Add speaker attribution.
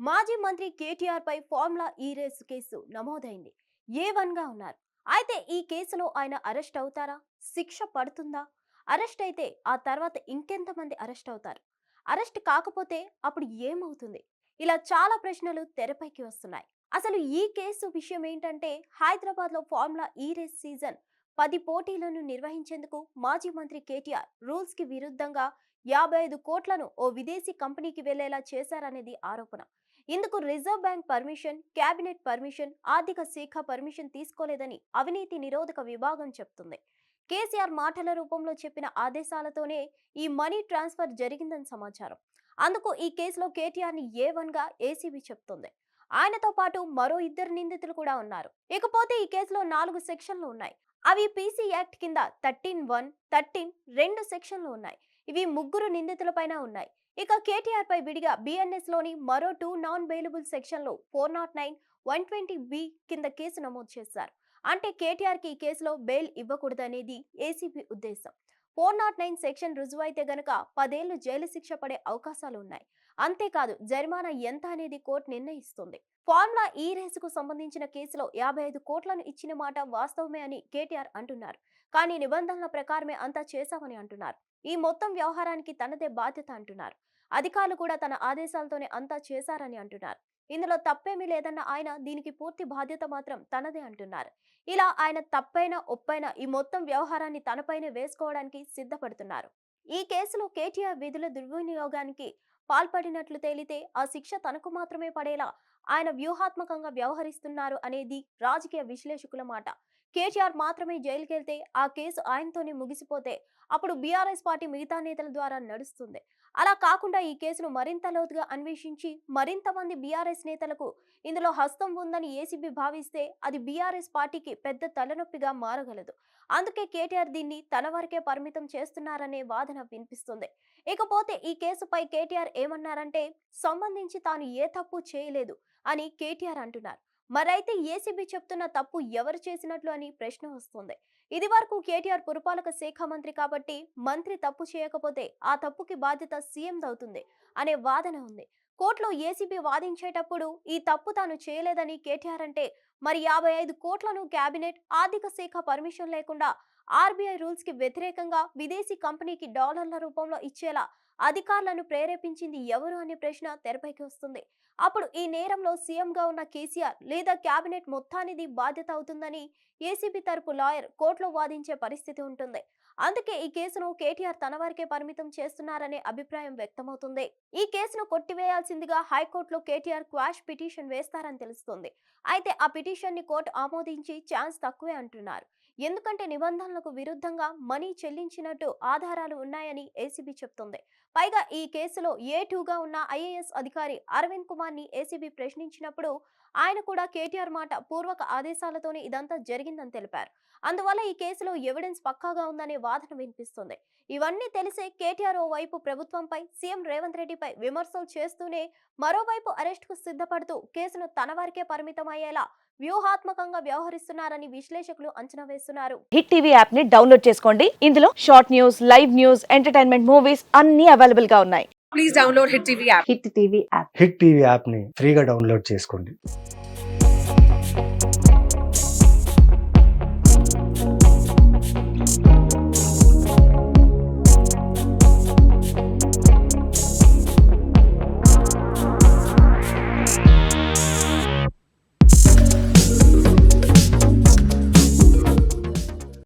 Speaker 1: మాజీ మంత్రి కేటీఆర్ పై ఫార్ములా ఈ రేసు కేసు నమోదైంది. ఏ1 గా ఉన్నారు. అయితే ఈ కేసులో ఆయన అరెస్ట్ అవుతారా? శిక్ష పడుతుందా? అరెస్ట్ అయితే ఆ తర్వాత ఇంకెంతమంది అరెస్ట్ అవుతారు? అరెస్ట్ కాకపోతే అప్పుడు ఏమవుతుంది? ఇలా చాలా ప్రశ్నలు తెరపైకి వస్తున్నాయి. అసలు ఈ కేసు విషయం ఏంటంటే, హైదరాబాద్ లో ఫార్ములా ఈ రేస్ సీజన్ 10 పోటీలను నిర్వహించేందుకు మాజీ మంత్రి కేటీఆర్ రూల్స్ కి విరుద్ధంగా 55 కోట్లను ఓ విదేశీ కంపెనీకి వెళ్లేలా చేశారనేది ఆరోపణ. ఇందుకు reserve bank permission, cabinet permission, ఆర్థిక శాఖ పర్మిషన్ తీసుకోలేదని అవినీతి నిరోధక విభాగం చెప్తుంది. కేసీఆర్ మాటల రూపంలో చెప్పిన ఆదేశాలతోనే ఈ మనీ ట్రాన్స్ఫర్ జరిగిందని సమాచారం. అందుకు ఈ కేసులో కేటీఆర్ ని ఏ1 గా ఏసీబీ చెప్తుంది. ఆయనతో పాటు మరో 2 నిందితులు కూడా ఉన్నారు. ఇకపోతే ఈ కేసులో 4 సెక్షన్లు ఉన్నాయి. అవి పీసీ యాక్ట్ కింద 13(1), 13 2 సెక్షన్లు ఉన్నాయి. ఇవి ముగ్గురు నిందితులపైన ఉన్నాయి. ఇక కేటీఆర్ పై విడిగా బిఎన్ఎస్ లోని మరో 2 నాన్ బెయిలబుల్ సెక్షన్లు 409, 120B కింద కేసు నమోదు చేశారు. అంటే కేటీఆర్ కి ఈ కేసులో బెయిల్ ఇవ్వకూడదనేది ఏసీబీ ఉద్దేశం. 409 సెక్షన్ రుజువైతే గనక 10 ఏళ్లు జైలు శిక్ష పడే అవకాశాలు ఉన్నాయి. అంతేకాదు జరిమానా ఎంత అనేది కోర్టు నిర్ణయిస్తుంది. ఫార్ములా ఈ రేసుకు సంబంధించిన కేసులో 55 కోట్లను ఇచ్చిన మాట వాస్తవమే అని కేటీఆర్ అంటున్నారు. కానీ నిబంధనల ప్రకారమే అంతా చేశామని అంటున్నారు. ఈ మొత్తం వ్యవహారానికి తనదే బాధ్యత అంటున్నారు. అధికారులు కూడా తన ఆదేశాలతోనే అంతా చేశారని అంటున్నారు. ఇందులో తప్పేమీ లేదన్న ఆయన దీనికి పూర్తి బాధ్యత మాత్రం తనదే అంటున్నారు. ఇలా ఆయన తప్పైనా ఒప్పైనా ఈ మొత్తం వ్యవహారాన్ని తనపైనే వేసుకోవడానికి సిద్ధపడుతున్నారు. ఈ కేసులో కేటీఆర్ విధుల దుర్వినియోగానికి పాల్పడినట్లు తేలితే ఆ శిక్ష తనకు మాత్రమే పడేలా ఆయన వ్యూహాత్మకంగా వ్యవహరిస్తున్నారు అనేది రాజకీయ విశ్లేషకుల మాట. కేటీఆర్ మాత్రమే జైలుకెళ్తే ఆ కేసు ఆయనతోనే ముగిసిపోతే అప్పుడు బీఆర్ఎస్ పార్టీ మిగతా నేతల ద్వారా నడుస్తుంది. అలా కాకుండా ఈ కేసును మరింత లోతుగా అన్వేషించి మరింత మంది బీఆర్ఎస్ నేతలకు ఇందులో హస్తం ఉందని ఏసీబీ భావిస్తే అది బీఆర్ఎస్ పార్టీకి పెద్ద తలనొప్పిగా మారగలదు. అందుకే కేటీఆర్ దీన్ని తన వరకే పరిమితం చేస్తున్నారనే వాదన వినిపిస్తుంది. ఇకపోతే ఈ కేసుపై కేటీఆర్ ఏమన్నారంటే, సంబంధించి తాను ఏ తప్పు చేయలేదు అని కేటీఆర్ అంటున్నారు. మరైతే ఏసీబీ చెప్తున్న తప్పు ఎవరు చేసినట్లు అని ప్రశ్న వస్తుంది. ఇది వరకు కేటీఆర్ పురపాలక శాఖ మంత్రి కాబట్టి మంత్రి తప్పు చేయకపోతే ఆ తప్పుకి బాధ్యత సీఎం అవుతుంది అనే వాదన ఉంది. కోర్టులో ఏసీబీ వాదించేటప్పుడు ఈ తప్పు తాను చేయలేదని కేటీఆర్ అంటే, మరి 55 కోట్లను కేబినెట్, ఆర్థిక శాఖ పర్మిషన్ లేకుండా ఆర్బీఐ రూల్స్ కి వ్యతిరేకంగా విదేశీ కంపెనీకి డాలర్ల రూపంలో ఇచ్చేలా అధికారులను ప్రేరేపించింది ఎవరు అనే ప్రశ్న తెరపైకి వస్తుంది. అప్పుడు ఈ నేరంలో సీఎంగా ఉన్న కేసీఆర్ లేదా కేబినెట్ మొత్తానిది బాధ్యత అవుతుందని ఏసీబీ తరపు లాయర్ కోర్టులో వాదించే పరిస్థితి ఉంటుంది. అందుకే ఈ కేసును కేటీఆర్ తన వరకే పరిమితం చేస్తున్నారనే అభిప్రాయం వ్యక్తమవుతుంది. ఈ కేసును కొట్టివేయాల్సిందిగా హైకోర్టులో కేటీఆర్ క్వాష్ పిటిషన్ వేస్తారని తెలుస్తుంది. అయితే ఆ పిటిషన్ ని కోర్టు ఆమోదించి ఛాన్స్ తక్కువే అంటున్నారు. ఎందుకంటే నిబంధనలకు విరుద్ధంగా మనీ చెల్లించినట్టు ఆధారాలు ఉన్నాయని ఏసీబీ చెప్తుంది. పైగా ఈ కేసులో ఏ2గా ఉన్న ఐఏఎస్ అధికారి అరవింద్ కుమార్ ని ఏసీబీ ప్రశ్నించినప్పుడు ఆయన కూడా కేటీఆర్ మాట పూర్వక ఆదేశాలతోనే ఇదంతా జరిగిందని తెలిపారు. అందువల్ల ఈ కేసులో ఎవిడెన్స్ పక్కాగా ఉందనే వాదన వినిపిస్తుంది. ఇవన్నీ తెలిసే కేటీఆర్ ఓ వైపు ప్రభుత్వంపై, సీఎం రేవంత్ రెడ్డిపై విమర్శలు చేస్తూనే మరోవైపు అరెస్ట్ కు సిద్ధపడుతూ కేసును తన వరకే పరిమితం అయ్యేలా వ్యూహాత్మకంగా వ్యవహరిస్తున్నారని విశ్లేషకులు అంచనా వేస్తున్నారు.
Speaker 2: హిట్ టీవీ యాప్ ని డౌన్లోడ్ చేసుకోండి. ఇందులో short news, live news, entertainment movies అన్ని అవైలబుల్ గా ఉన్నాయి.
Speaker 3: Please download Hit TV app.
Speaker 2: Hit TV app
Speaker 4: hit TV యాప్ని ఫ్రీగా డౌన్లోడ్ చేసుకోండి.